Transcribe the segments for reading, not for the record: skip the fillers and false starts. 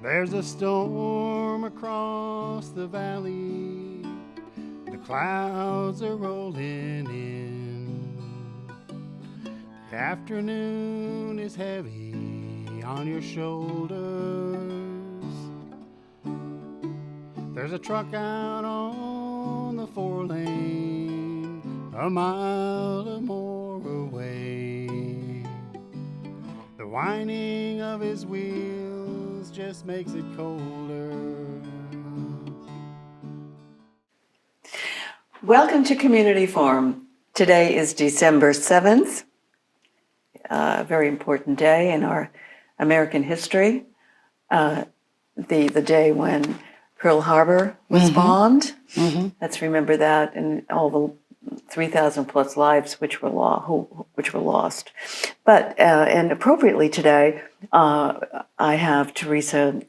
There's a storm across the valley. The clouds are rolling in. The afternoon is heavy on your shoulders. There's a truck out on the 4-lane, a mile or more away. The whining of his wheels just makes it colder. Welcome to Community Forum. Today is December 7th, a very important day in our American history, the day when Pearl Harbor was bombed. Let's remember that, and all the 3,000 plus lives which were lost. But and appropriately today, I have Theresa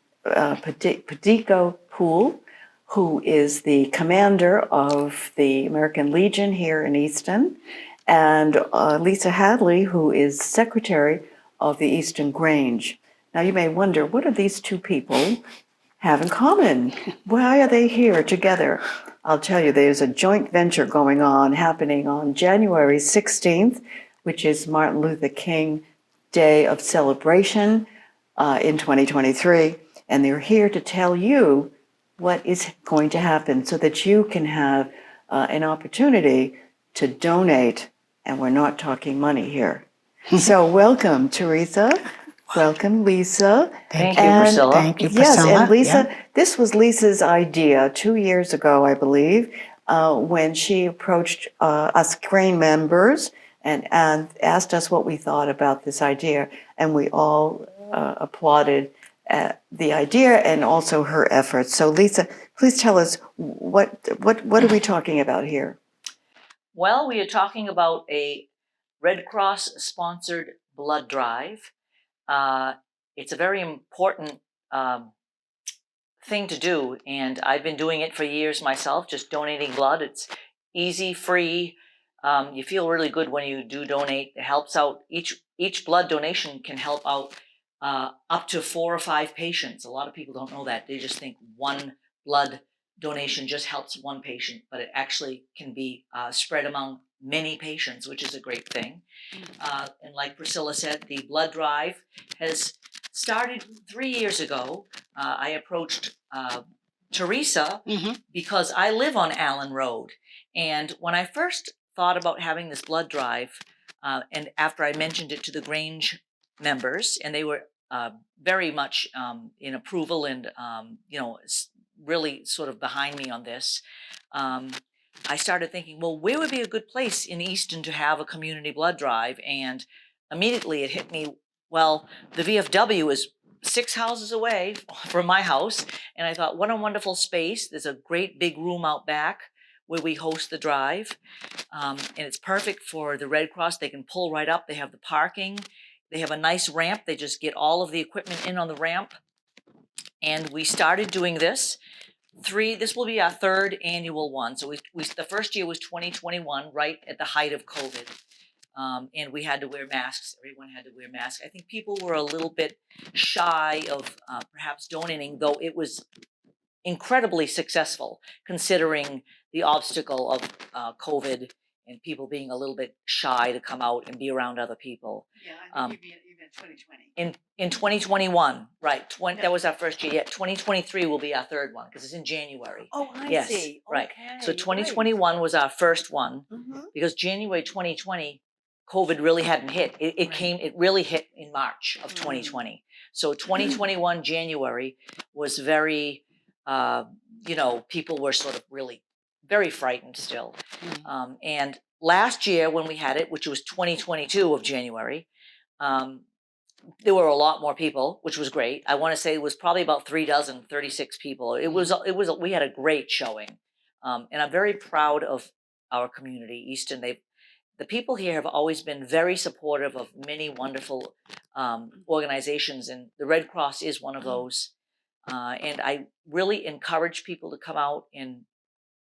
Poole, who is the commander of the American Legion here in Easton, and Lisa Hadley, who is secretary of the Easton Grange. Now you may wonder, what do these two people have in common? Why are they here together? I'll tell you, there's a joint venture happening on January 16th, which is Martin Luther King Day of celebration in 2023. And they're here to tell you what is going to happen so that you can have an opportunity to donate. And we're not talking money here. So welcome, Theresa. Welcome, Lisa. Thank you, Priscilla. Thank you, Yes, Priscilla. and Lisa, this was Lisa's idea 2 years ago, I believe, when she approached us Grange members and asked us what we thought about this idea. And we all applauded the idea and also her efforts. So Lisa, please tell us, what are we talking about here? Well, we are talking about a Red Cross-sponsored blood drive. It's a very important thing to do, and I've been doing it for years myself, just donating blood. It's easy, free. You feel really good when you do donate. It helps out. Each blood donation can help out up to 4 or 5 patients. A lot of people don't know that. They just think one blood donation just helps one patient, but it actually can be spread among many patients, which is a great thing. And like Priscilla said, the blood drive has started 3 years ago. I approached Theresa because I live on Allen Road. And when I first thought about having this blood drive, and after I mentioned it to the Grange members, and they were very much in approval and, really sort of behind me on this, I started thinking, well, where would be a good place in Easton to have a community blood drive? And immediately it hit me, well, the VFW is 6 houses away from my house. And I thought, what a wonderful space. There's a great big room out back where we host the drive. And it's perfect for the Red Cross. They can pull right up. They have the parking. They have a nice ramp. They just get all of the equipment in on the ramp. And we started doing this. This will be our 3rd annual one. So the first year was 2021, right at the height of COVID. And we had to wear masks. Everyone had to wear masks. I think people were a little bit shy of perhaps donating, though it was incredibly successful considering the obstacle of COVID and people being a little bit shy to come out and be around other people. Yeah, I think you meant 2020. In 2021, right? That was our first year. Yeah, 2023 will be our 3rd one because it's in January. Oh, I Yes, see. right. Okay, So 2021 was our first one because January 2020, COVID really hadn't hit. It really hit in March of 2020. So 2021 January was very, people were sort of really very frightened still. And last year when we had it, which was 2022 of January, there were a lot more people, which was great. I want to say it was probably about 36 people. We had a great showing. And I'm very proud of our community, Easton. The people here have always been very supportive of many wonderful organizations, and the Red Cross is one of those. And I really encourage people to come out and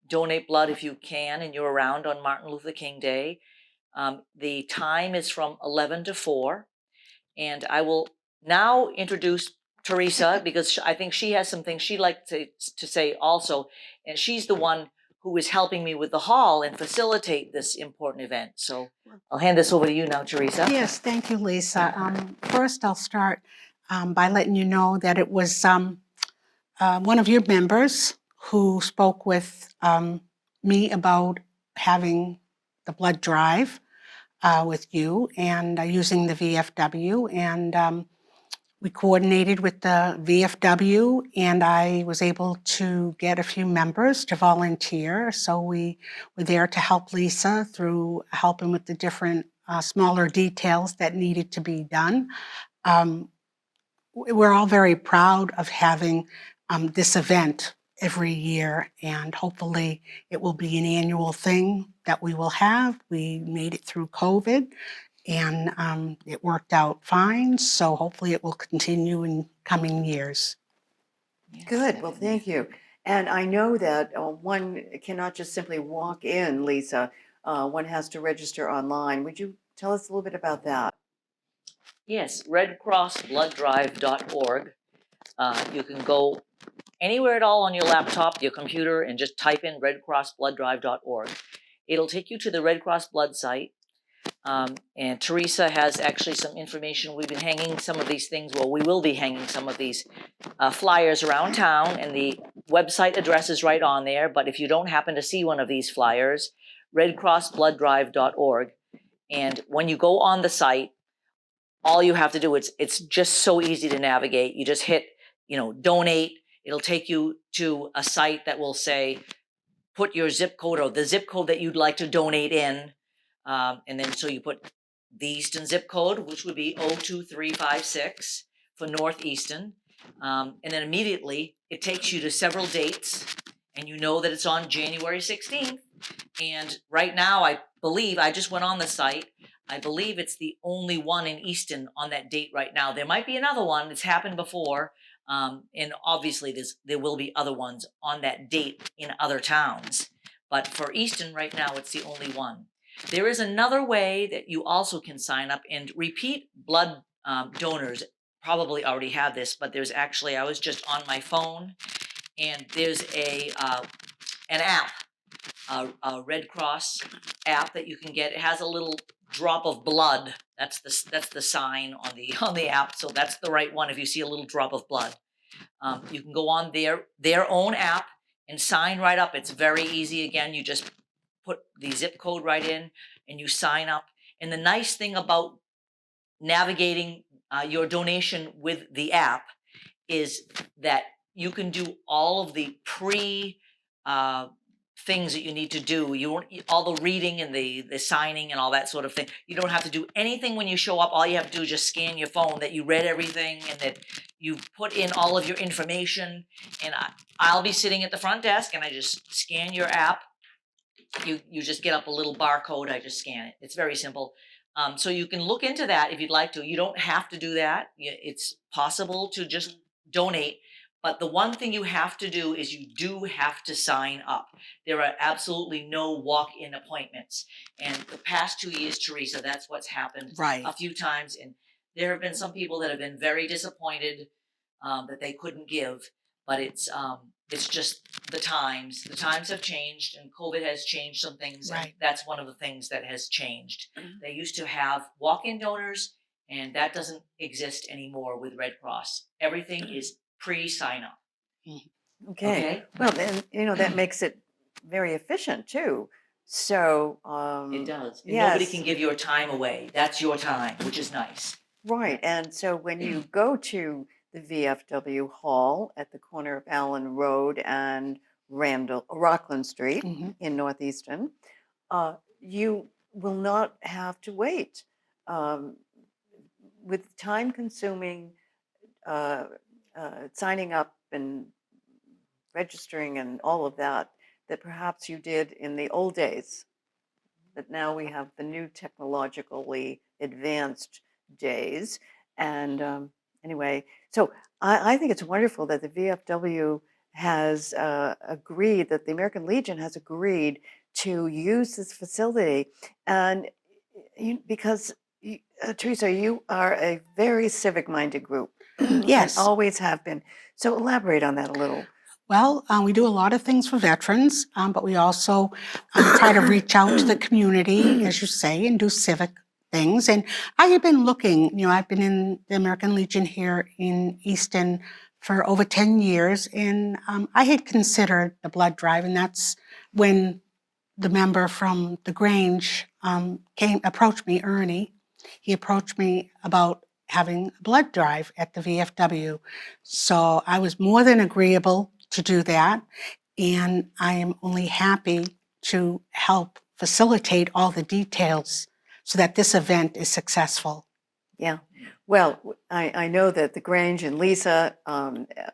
donate blood if you can and you're around on Martin Luther King Day. The time is from 11 to 4. And I will now introduce Theresa, because I think she has some things she'd like to say also. And she's the one who is helping me with the hall and facilitate this important event. So I'll hand this over to you now, Theresa. Yes, thank you, Lisa. First, I'll start by letting you know that it was one of your members who spoke with me about having the blood drive with you and using the VFW. And we coordinated with the VFW, and I was able to get a few members to volunteer. So we were there to help Lisa through helping with the different smaller details that needed to be done. We're all very proud of having this event every year, and hopefully it will be an annual thing that we will have. We made it through COVID, and it worked out fine, so hopefully it will continue in coming years. Good. Well, thank you. And I know that one cannot just simply walk in, Lisa. One has to register online. Would you tell us a little bit about that? Yes, redcrossbloodDrive.org. You can go anywhere at all on your laptop, your computer, and just type in redcrossbloodDrive.org. It'll take you to the Red Cross Blood site. And Theresa has actually some information. We've been hanging some of these things. Well, we will be hanging some of these flyers around town, and the website address is right on there. But if you don't happen to see one of these flyers, redcrossbloodDrive.org. And when you go on the site, all you have to do, it's just so easy to navigate. You just hit, donate. It'll take you to a site that will say, put your zip code or the zip code that you'd like to donate in. And then so you put the Easton zip code, which would be 02356 for North Easton. And then immediately it takes you to several dates, and you know that it's on January 16th. And right now, I believe, I just went on the site, I believe it's the only one in Easton on that date right now. There might be another one. It's happened before. And obviously there will be other ones on that date in other towns. But for Easton right now, it's the only one. There is another way that you also can sign up, and repeat blood donors probably already have this, but there's actually, I was just on my phone, and there's an app, a Red Cross app that you can get. It has a little drop of blood. That's the sign on the app. So that's the right one. If you see a little drop of blood, you can go on their own app and sign right up. It's very easy. Again, you just put the zip code right in and you sign up. And the nice thing about navigating your donation with the app is that you can do all of the things that you need to do. You won't, all the reading and the signing and all that sort of thing. You don't have to do anything when you show up. All you have to do is just scan your phone that you read everything and that you put in all of your information. And I'll be sitting at the front desk and I just scan your app. You just get up a little barcode. I just scan it. It's very simple. So you can look into that if you'd like to. You don't have to do that. It's possible to just donate. But the one thing you have to do is you do have to sign up. There are absolutely no walk-in appointments. And the past 2 years, Theresa, that's what's happened a few times. And there have been some people that have been very disappointed that they couldn't give. But it's just the times. The times have changed, and COVID has changed some things. Right. And that's one of the things that has changed. They used to have walk-in donors, and that doesn't exist anymore with Red Cross. Everything is pre-sign up. Okay. Well, then, that makes it very efficient too. So It does. And yes. Nobody can give your time away. That's your time, which is nice. Right. And so when you go to the VFW Hall at the corner of Allen Road and Rockland Street in Northeastern, you will not have to wait. With time-consuming signing up and registering and all of that perhaps you did in the old days. But now we have the new technologically advanced days. And anyway, so I think it's wonderful that the VFW has agreed, that the American Legion has agreed to use this facility. And because Theresa, you are a very civic-minded group. Yes. And always have been. So elaborate on that a little. Well, we do a lot of things for veterans, but we also try to reach out to the community, as you say, and do civic things. And I have been looking, I've been in the American Legion here in Easton for over 10 years, and I had considered the blood drive, and that's when the member from the Grange approached me, Ernie. He approached me about having a blood drive at the VFW. So I was more than agreeable to do that. And I am only happy to help facilitate all the details so that this event is successful. Yeah. Well, I know that the Grange and Lisa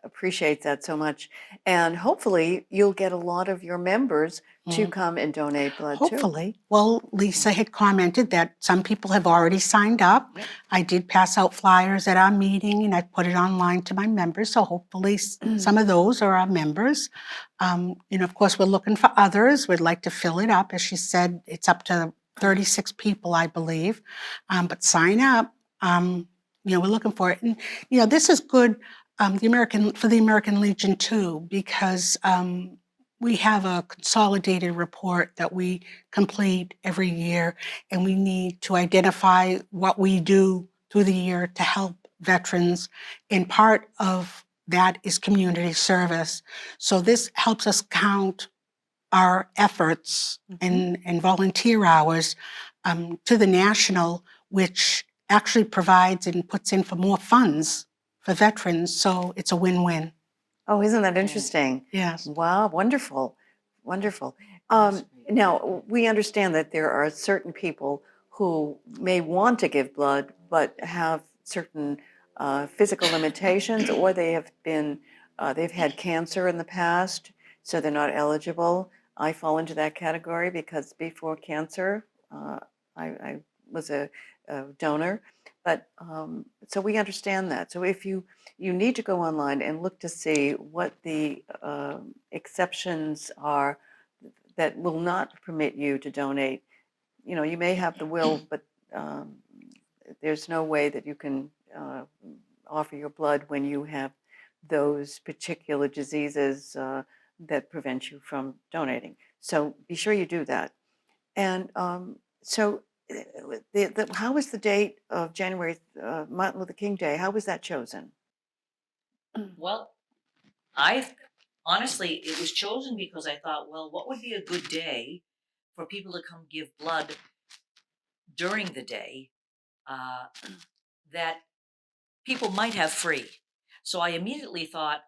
appreciate that so much. And hopefully you'll get a lot of your members to come and donate blood too. Hopefully. Well, Lisa had commented that some people have already signed up. Yep. I did pass out flyers at our meeting and I put it online to my members. So hopefully some of those are our members. Of course, we're looking for others. We'd like to fill it up. As she said, it's up to 36 people, I believe. But sign up. We're looking for it. And, this is good for the American Legion too, because we have a consolidated report that we complete every year, and we need to identify what we do through the year to help veterans. And part of that is community service. So this helps us count our efforts and volunteer hours to the national, which actually provides and puts in for more funds for veterans. So it's a win-win. Oh, isn't that interesting? Yes. Wow, wonderful, wonderful. Now, we understand that there are certain people who may want to give blood, but have certain physical limitations, or they've had cancer in the past, so they're not eligible. I fall into that category because before cancer, I was a donor. But so we understand that. So if you need to go online and look to see what the exceptions are that will not permit you to donate. You may have the will, but there's no way that you can offer your blood when you have those particular diseases that prevent you from donating. So be sure you do that. And so how was the date of January, Martin Luther King Day? How was that chosen? Well, honestly, it was chosen because I thought, well, what would be a good day for people to come give blood during the day that people might have free. So I immediately thought,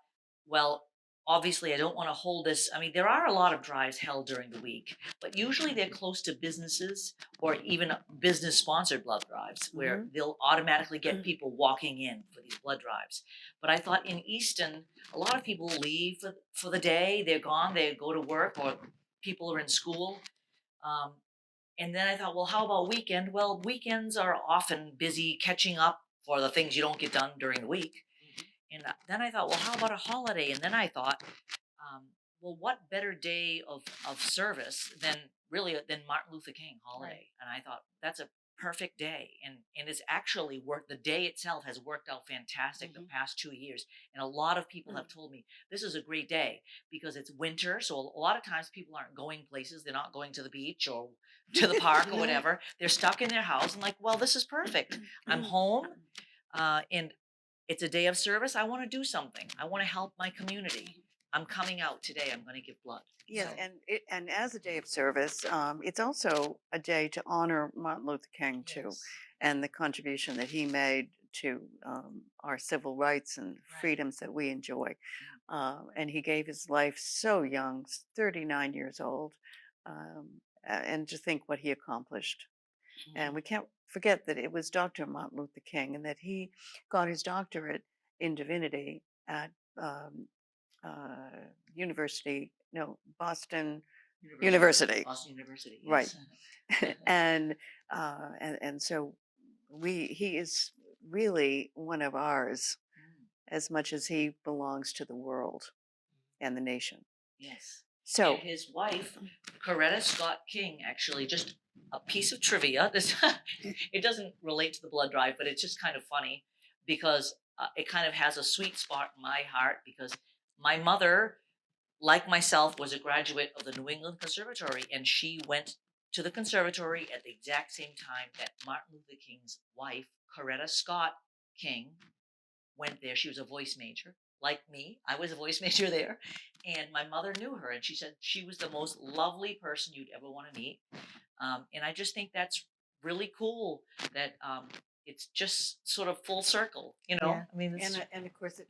well, obviously I don't want to hold this. I mean, there are a lot of drives held during the week, but usually they're close to businesses or even business sponsored blood drives where they'll automatically get people walking in for these blood drives. But I thought in Easton, a lot of people leave for the day, they're gone, they go to work, or people are in school. And then I thought, well, how about weekend? Well, weekends are often busy catching up for the things you don't get done during the week. And then I thought, well, how about a holiday? And then I thought, well, what better day of service than Martin Luther King holiday? Right. And I thought that's a perfect day. And it's actually worked. The day itself has worked out fantastic the past 2 years. And a lot of people have told me this is a great day because it's winter. So a lot of times people aren't going places. They're not going to the beach or to the park or whatever. They're stuck in their house and like, well, this is perfect. I'm home. And it's a day of service. I want to do something. I want to help my community. I'm coming out today. I'm going to give blood. Yes, So, and as a day of service, it's also a day to honor Martin Luther King too, yes. and the contribution that he made to our civil rights and freedoms that we enjoy. And he gave his life so young, 39 years old, and to think what he accomplished. And we can't forget that it was Dr. Martin Luther King, and that he got his doctorate in divinity at Boston University. Boston University. Right. Yes. And so he is really one of ours as much as he belongs to the world and the nation. Yes. So and his wife, Coretta Scott King, actually just a piece of trivia. This it doesn't relate to the blood drive, but it's just kind of funny because it kind of has a sweet spot in my heart because my mother, like myself, was a graduate of the New England Conservatory, and she went to the conservatory at the exact same time that Martin Luther King's wife, Coretta Scott King, went there. She was a voice major, like me. I was a voice major there, and my mother knew her, and she said she was the most lovely person you'd ever want to meet. And I just think that's really cool that it's just sort of full circle, you know. Yeah. I mean, it's, And of course,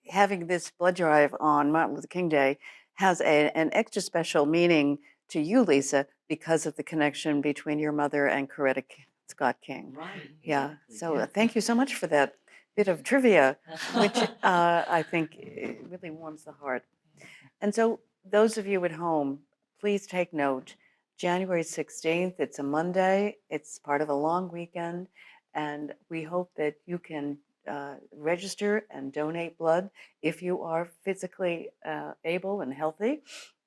having this blood drive on Martin Luther King Day has an extra special meaning to you, Lisa, because of the connection between your mother and Coretta Scott King. right. Yeah. Exactly. So thank you so much for that bit of trivia, which I think really warms the heart. And so those of you at home, please take note. January 16th, it's a Monday. It's part of a long weekend. And we hope that you can register and donate blood if you are physically able and healthy.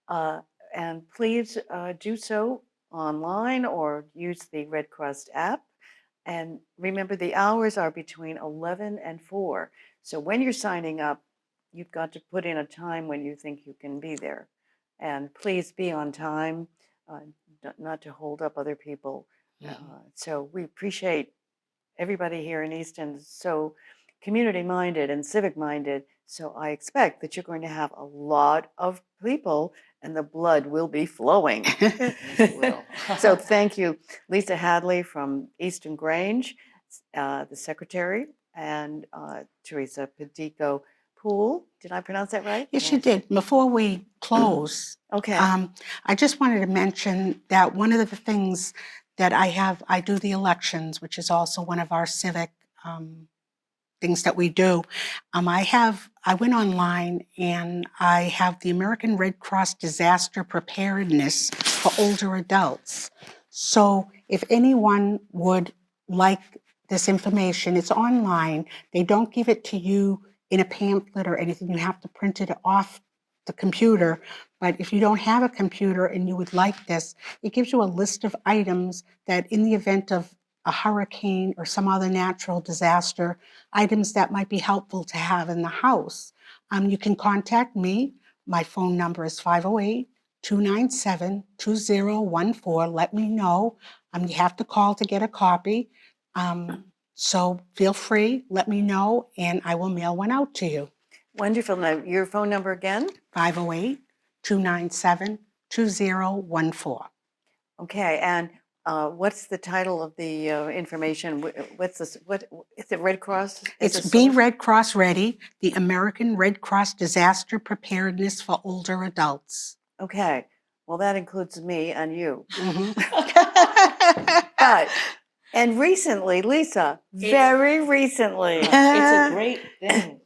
And please do so online or use the Red Cross app. And remember, the hours are between 11 and 4. So when you're signing up, you've got to put in a time when you think you can be there. And please be on time, not to hold up other people. So we appreciate everybody here in Easton, so community minded and civic minded. So I expect that you're going to have a lot of people and the blood will be flowing. It will. So thank you, Lisa Hadley from Easton Grange, the secretary, and Theresa Poole. Did I pronounce that right? Yes, you did. Before we close, Okay. I just wanted to mention that one of the things that I do the elections, which is also one of our civic things that we do. I went online and I have the American Red Cross Disaster Preparedness for Older Adults. So if anyone would like this information, it's online. They don't give it to you in a pamphlet or anything. You have to print it off the computer. But if you don't have a computer and you would like this, it gives you a list of items that in the event of a hurricane or some other natural disaster, items that might be helpful to have in the house. You can contact me. My phone number is 508-297-2014. Let me know. You have to call to get a copy. So feel free, let me know, and I will mail one out to you. Wonderful. Now, your phone number again? 508-297-2014. Okay, and what's the title of the information? What's this? What is it? Red Cross? It's Be Red Cross Ready, the American Red Cross Disaster Preparedness for Older Adults. Okay, well, that includes me and you. Mhm. But, and recently, Lisa, very recently. It's a great thing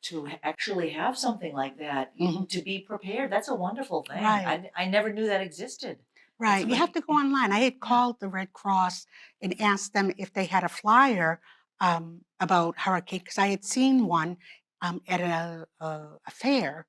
to actually have something like that, Mhm. to be prepared. That's a wonderful thing. Right. I never knew that existed. Right, you have to go online. I had called the Red Cross and asked them if they had a flyer about hurricane, because I had seen one at a fair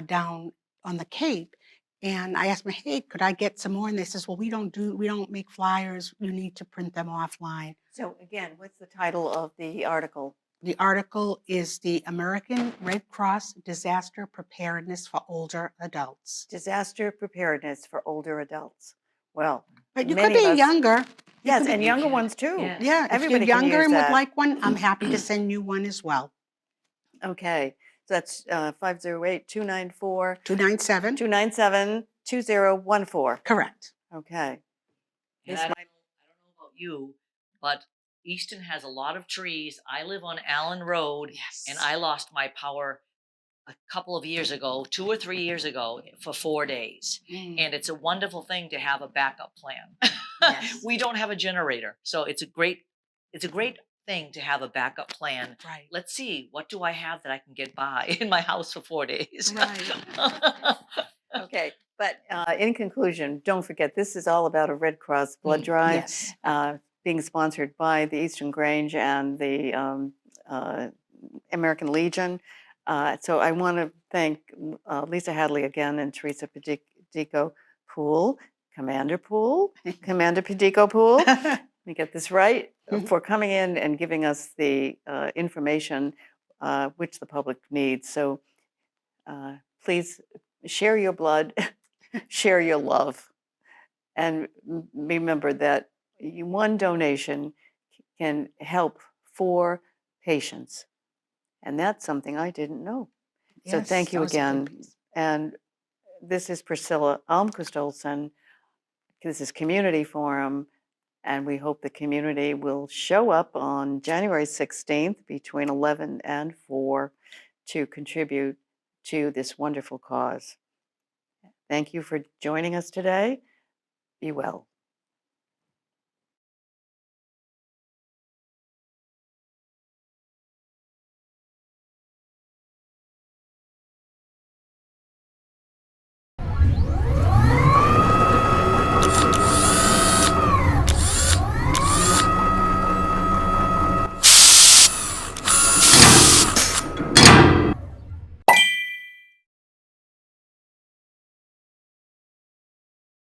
down on the Cape, and I asked them, "Hey, could I get some more?" And they says, "Well, we don't make flyers. You need to print them offline." So again, what's the title of the article? The article is the American Red Cross Disaster Preparedness for Older Adults. Disaster Preparedness for Older Adults. Well, But you many could be of us- younger. Yes, and younger ones too. Yes. Yeah, if Everybody you're can younger use and would that. like one, I'm happy to send you one as well. Okay, so that's 508-294 297. 297-2014. Correct. Okay. And This I don't know about you, but Easton has a lot of trees. I live on Allen Road, Yes. and I lost my power a couple of years ago, 2 or 3 years ago, for 4 days. And it's a wonderful thing to have a backup plan. Yes. We don't have a generator, so it's a great thing to have a backup plan. Right. Let's see, what do I have that I can get by in my house for 4 days? Right. Okay, but in conclusion, don't forget, this is all about a Red Cross blood drive. Yes. Being sponsored by the Eastern Grange and the American Legion. So I want to thank Lisa Hadley again and Theresa Poole, Commander Poole, Commander Padico Poole, let me get this right, for coming in and giving us the information which the public needs. So please share your blood, share your love, and remember that one donation can help 4 patients. And that's something I didn't know. So Yes, thank you that was a good again. piece. And this is Priscilla Almquist Olsen. This is Community Forum, and we hope the community will show up on January 16th between 11 and 4 to contribute to this wonderful cause. Thank you for joining us today. Be well.